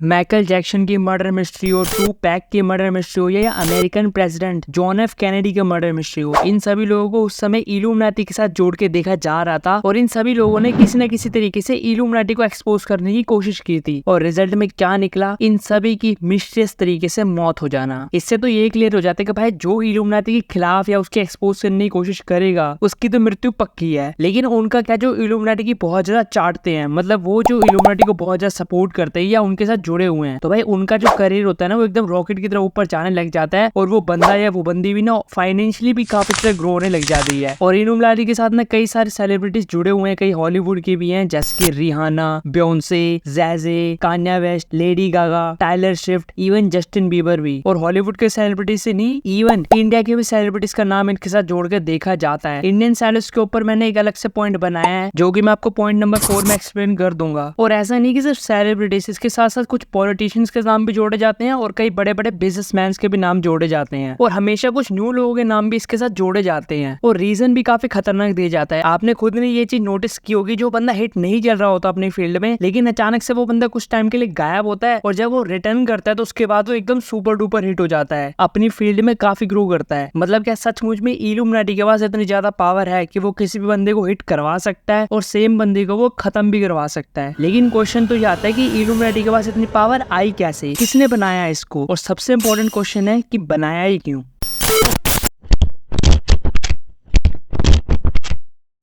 Michael Jackson की murder mystery हो, to pack की मर्डर मिस्ट्री हो या American president John F Kennedy की मर्डर मिस्ट्री हो, इन सभी लोगों को उस समय इल्यूमिनाटी के साथ जोड़ के देखा जा रहा था और इन सभी लोगों ने किसी न किसी तरीके से इल्यूमिनाटी को एक्सपोज करने की कोशिश की थी। और रिजल्ट में क्या निकला? इन सभी की मिस्टीरियस तरीके से मौत हो जाना। इससे तो ये क्लियर हो जाता है कि भाई जो इल्यूमिनाटी के खिलाफ या उसके एक्सपोज करने की कोशिश करेगा उसकी तो मृत्यु पक्की है। लेकिन उनका क्या, जो इल्यूमिनाटी की बहुत ज्यादा चाटते हैं, मतलब वो जो इल्यूमिनाटी को बहुत ज्यादा सपोर्ट करते हैं या उनके साथ जुड़े हुए हैं, तो भाई उनका जो करियर होता है ना वो एकदम रॉकेट की तरह ऊपर जाने लग जाता है और वो बंदा या वो बंदी भी ना फाइनेंशियली भी काफी तरह ग्रो होने लग जाती है। और इल्यूमिनाटी के साथ ना कई सारे सेलिब्रिटीज जुड़े हुए हैं, कई हॉलीवुड के भी हैं जैसे कि Rihanna, Beyonce, Jay-Z, Kanye West, Lady Gaga, Taylor Swift, even Justin Bieber भी। और हॉलीवुड के सेलिब्रिटीज से नहीं, इवन इंडिया के भी सेलिब्रिटीज का नाम इनके साथ जोड़ के देखा जाता है। इंडियन सेलिब्रिटीज के ऊपर मैंने एक अलग से पॉइंट बनाया है जो कि मैं आपको पॉइंट नंबर 4 में एक्सप्लेन कर दूंगा। और ऐसा नहीं कि सिर्फ सेलिब्रिटीज, इसके साथ साथ कुछ पॉलिटिशियंस के नाम भी जोड़े जाते हैं और कई बड़े बड़े बिजनेसमैन के भी नाम जोड़े जाते हैं और हमेशा कुछ न्यू लोगों के नाम भी इसके साथ जोड़े जाते हैं। और रीजन भी काफी खतरनाक दिया जाता है। आपने खुद ने ये चीज नोटिस की होगी, जो बंदा हिट नहीं चल रहा होता अपनी फील्ड में, लेकिन अचानक से वो बंदा कुछ टाइम के लिए गायब होता है और जब वो रिटर्न करता है तो उसके बाद वो एकदम सुपर डुपर हिट हो जाता है, अपनी फील्ड में काफी ग्रो करता है। मतलब क्या सचमुच में इल्यूमिनाटी के पास इतनी ज्यादा पावर है कि वो किसी भी बंदे को हिट करवा सकता है और सेम बंदे को वो खत्म भी करवा सकता है। लेकिन क्वेश्चन तो ये आता है कि इल्यूमिनाटी के पास इतनी पावर आई कैसे, किसने बनाया इसको, और सबसे इंपॉर्टेंट क्वेश्चन है कि बनाया ही क्यों।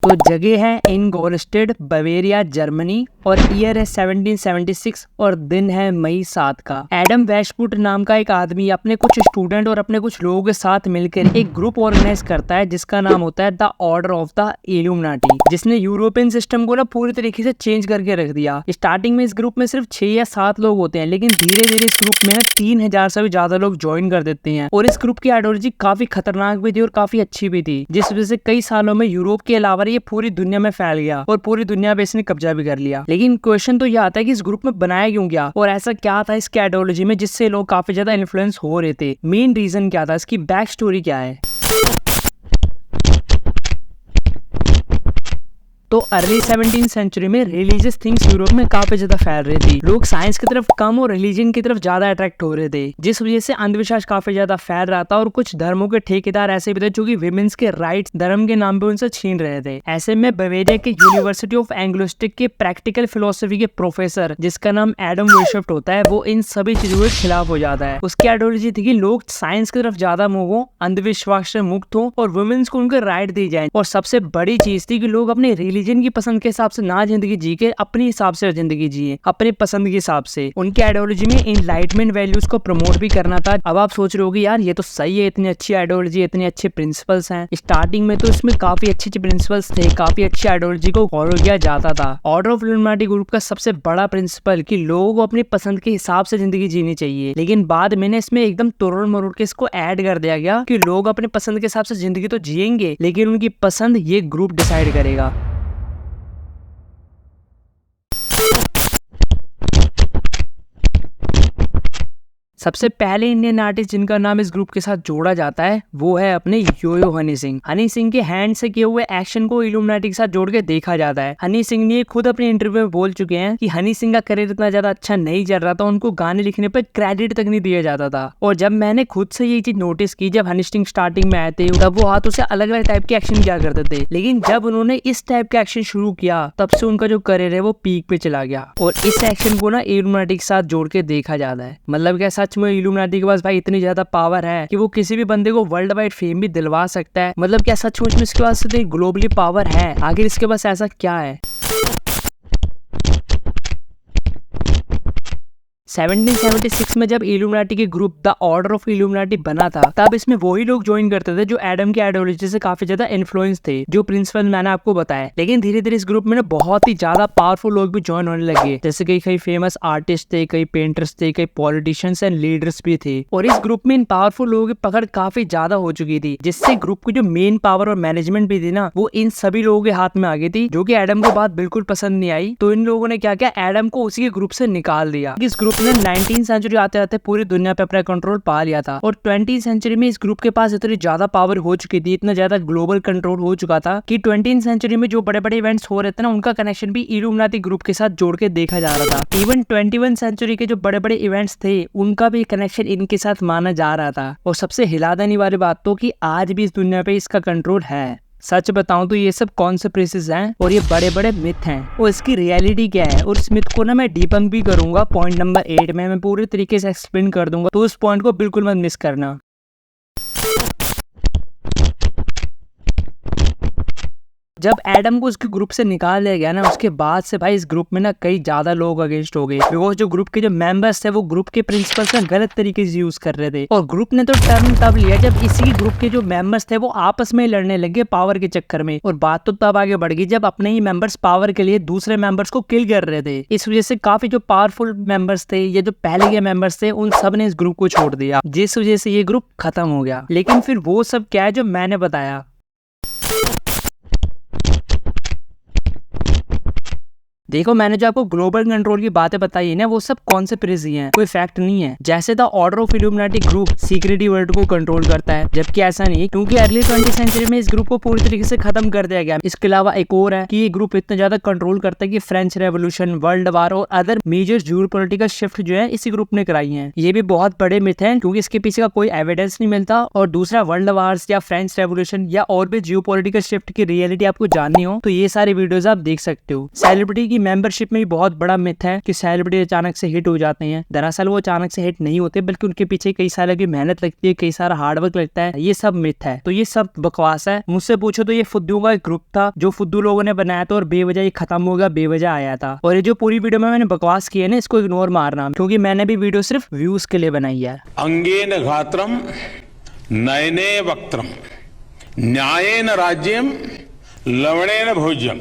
तो जगह है इंगोलस्टेड, बवेरिया, जर्मनी, और ईयर है 1776 और दिन है मई 7 का। एडम वेस्टवुड नाम का एक आदमी अपने कुछ स्टूडेंट और अपने कुछ लोगों के साथ मिलकर एक ग्रुप ऑर्गेनाइज करता है जिसका नाम होता है the order of the illuminati, जिसने यूरोपियन सिस्टम को ना पूरी तरीके से चेंज करके रख दिया। स्टार्टिंग में इस ग्रुप में सिर्फ 6 या 7 लोग होते हैं, लेकिन धीरे धीरे इस ग्रुप में 3000 से भी ज्यादा लोग ज्वाइन कर देते हैं। और इस ग्रुप की आइडियोलॉजी काफी खतरनाक भी थी और काफी अच्छी भी थी, जिस वजह से कई सालों में यूरोप के अलावा ये पूरी दुनिया में फैल गया और पूरी दुनिया पे इसने कब्जा भी कर लिया। लेकिन क्वेश्चन तो ये आता है कि इस ग्रुप में बनाया क्यों गया और ऐसा क्या था इसकी आइडियोलॉजी में जिससे लोग काफी ज्यादा इन्फ्लुएंस हो रहे थे। मेन रीजन क्या था, इसकी बैक स्टोरी क्या है। तो अर्ली 17th सेंचुरी में रिलीजियस थिंग्स यूरोप में काफी ज्यादा फैल रही थी। लोग साइंस की तरफ कम और रिलीजन की तरफ ज्यादा अट्रैक्ट हो रहे थे, जिस वजह से अंधविश्वास काफी ज्यादा फैल रहा था। और कुछ धर्मों के ठेकेदार ऐसे भी थे जो कि विमेंस के राइट्स धर्म के नाम पे उनसे छीन रहे थे। ऐसे में बवेरिया के यूनिवर्सिटी ऑफ एंग्लोस्टिक के प्रैक्टिकल फिलोसफी के प्रोफेसर, जिसका नाम एडम वेस्टवुड होता है, वो इन सभी चीजों के खिलाफ हो जाता है। उसकी आइडियोलॉजी थी कि लोग साइंस की तरफ ज्यादा मूव हो, अंधविश्वास से मुक्त हो और वुमेन्स को उनके राइट दी जाए। और सबसे बड़ी चीज थी कि लोग अपने रिलीजन की पसंद के हिसाब से ना जिंदगी जी के अपने हिसाब से जिंदगी जिए, अपने पसंद के हिसाब से। उनकी आइडियोलॉजी में इनलाइटमेंट वैल्यूज को प्रमोट भी करना था। अब आप सोच रहे होगे यार ये तो सही है, इतनी अच्छी आइडियोलॉजी, इतने अच्छे प्रिंसिपल्स हैं। स्टार्टिंग में तो इसमें काफी अच्छे प्रिंसिपल्स थे, काफी अच्छी आइडियोलॉजी को फॉलो किया जाता था। ऑर्डर ऑफ इल्यूमिनाटी ग्रुप का सबसे बड़ा प्रिंसिपल कि लोगों को अपनी पसंद के हिसाब से जिंदगी जीनी चाहिए। लेकिन बाद में इसमें एकदम तोड़ मरोड़ के इसको ऐड कर दिया गया कि लोग अपने पसंद के हिसाब से जिंदगी तो जिएंगे, लेकिन उनकी पसंद ये ग्रुप डिसाइड करेगा। सबसे पहले इंडियन आर्टिस्ट जिनका नाम इस ग्रुप के साथ जोड़ा जाता है वो है अपने यो-यो हनी सिंह। हनी सिंह के हैंड से किए हुए एक्शन को इल्यूमिनाटी के साथ जोड़ के देखा जाता है। हनी सिंह ने खुद अपने इंटरव्यू में बोल चुके हैं कि हनी सिंह का करियर इतना ज्यादा अच्छा नहीं चल रहा था, उनको गाने लिखने पर क्रेडिट तक नहीं दिया जाता था। और जब मैंने खुद से ये चीज नोटिस की, जब हनी सिंह स्टार्टिंग में आए थे तब वो हाथों से अलग अलग टाइप के एक्शन किया करते थे, लेकिन जब उन्होंने इस टाइप के एक्शन शुरू किया तब से उनका जो करियर है वो पीक पे चला गया। और इस एक्शन को ना इल्यूमिनाटी के साथ जोड़ के देखा जाता है। मतलब क्या सच में इल्यूमिनाटी के पास भाई इतनी ज्यादा पावर है कि वो किसी भी बंदे को वर्ल्ड वाइड फेम भी दिलवा सकता है। मतलब क्या सचमुच में इसके पास ग्लोबली पावर है? आखिर इसके पास ऐसा क्या है? 1776 में जब इल्यूमिनाटी के group the order of illuminati बना था, तब इसमें वही लोग ज्वाइन करते थे जो एडम की आइडियोलॉजी से काफी ज्यादा इन्फ्लुएंस थे, जो प्रिंसिपल मैंने आपको बताया। लेकिन धीरे धीरे इस ग्रुप में ना बहुत ही ज्यादा पावरफुल लोग भी ज्वाइन होने लगे, जैसे कई फेमस आर्टिस्ट थे, कई पेंटर्स थे, कई पॉलिटिशियंस एंड लीडर्स भी थे। और इस ग्रुप में इन पावरफुल लोगों की पकड़ काफी ज्यादा हो चुकी थी, जिससे ग्रुप की जो मेन पावर और मैनेजमेंट भी थी ना, वो इन सभी लोगों के हाथ में आ गई थी, जो कि एडम को बात बिल्कुल पसंद नहीं आई। तो इन लोगों ने क्या किया, एडम को उसी के ग्रुप से निकाल दिया। इस ग्रुप ग्रुप ने 19th सेंचुरी आते आते पूरी दुनिया पे अपना कंट्रोल पा लिया था और 20th सेंचुरी में इस ग्रुप के पास इतनी ज्यादा पावर हो चुकी थी, इतना ज्यादा ग्लोबल कंट्रोल हो चुका था कि 20th सेंचुरी में जो बड़े बड़े इवेंट्स हो रहे थे ना, उनका कनेक्शन भी इल्यूमिनाटी ग्रुप के साथ जोड़ के देखा जा रहा था। इवन 21 सेंचुरी के जो बड़े बड़े इवेंट्स थे उनका भी कनेक्शन इनके साथ माना जा रहा था। और सबसे हिला देने वाली बात तो कि आज भी इस दुनिया पे इसका कंट्रोल है। सच बताऊं तो ये सब कॉन्स्पिरेसीज हैं और ये बड़े बड़े मिथ हैं और इसकी रियलिटी क्या है, और इस मिथ को ना मैं डीबंक भी करूंगा। पॉइंट नंबर 8 में मैं पूरे तरीके से एक्सप्लेन कर दूंगा, तो उस पॉइंट को बिल्कुल मत मिस करना। जब एडम को उसके ग्रुप से निकाल लिया गया ना, उसके बाद से भाई इस ग्रुप में ना कई ज्यादा लोग अगेंस्ट हो गए, बिकॉज जो ग्रुप के जो मेंबर्स थे वो ग्रुप के प्रिंसिपल्स ना गलत तरीके से यूज कर रहे थे। और ग्रुप ने तो टर्न तब लिया जब इसी ग्रुप के जो मेंबर्स थे वो आपस में लड़ने लगे पावर के चक्कर में। और बात तो तब आगे बढ़ गई जब अपने ही मेंबर्स पावर के लिए दूसरे मेंबर्स को किल कर रहे थे। इस वजह से काफी जो पावरफुल मेंबर्स थे या जो पहले के मेंबर्स थे उन सब ने इस ग्रुप को छोड़ दिया, जिस वजह से ये ग्रुप खत्म हो गया। लेकिन फिर वो सब क्या है जो मैंने बताया। देखो, मैंने जो आपको ग्लोबल कंट्रोल की बातें बताई है ना, वो सब कॉन्स्पिरेसी हैं, कोई फैक्ट नहीं है। जैसे the order of Illuminati group secretly world को कंट्रोल करता है, जबकि ऐसा नहीं, क्योंकि अर्ली 20th सेंचुरी में इस ग्रुप को पूरी तरीके से खत्म कर दिया गया। इसके अलावा एक और है कि ये ग्रुप इतना ज्यादा कंट्रोल करता है कि फ्रेंच रेवोल्यूशन, वर्ल्ड वार और अदर मेजर जियोपॉलिटिकल शिफ्ट जो है इसी ग्रुप ने कराई है। ये भी बहुत बड़े मिथ हैं, क्योंकि इसके पीछे का कोई एविडेंस नहीं मिलता। और दूसरा, वर्ल्ड वार्स या फ्रेंच रेवोल्यूशन या और भी जियोपॉलिटिकल शिफ्ट की रियलिटी आपको जाननी हो तो ये सारी वीडियोस आप देख सकते हो। सेलिब्रिटी की मेंबरशिप में भी बहुत बड़ा मिथ है कि सेलिब्रिटी अचानक से हिट हो जाते हैं। दरअसल वो अचानक से हिट नहीं होते, बल्कि उनके पीछे कई सालों की मेहनत लगती है, कई सारा हार्डवर्क लगता है। ये सब मिथ है, तो ये सब बकवास है। मुझसे पूछो तो ये फुद्दू का एक ग्रुप था जो फुद्दू लोगों ने बनाया था और बेवजह ये खत्म हो गया, बेवजह आया था। और ये जो पूरी वीडियो में मैंने बकवास की है ना, इसको इग्नोर मारना, क्योंकि मैंने भी वीडियो सिर्फ व्यूज के लिए बनाई है। अंगेन घात्रम नयने वक्त्रम न्यायेन राज्यम लवणेन भोज्यम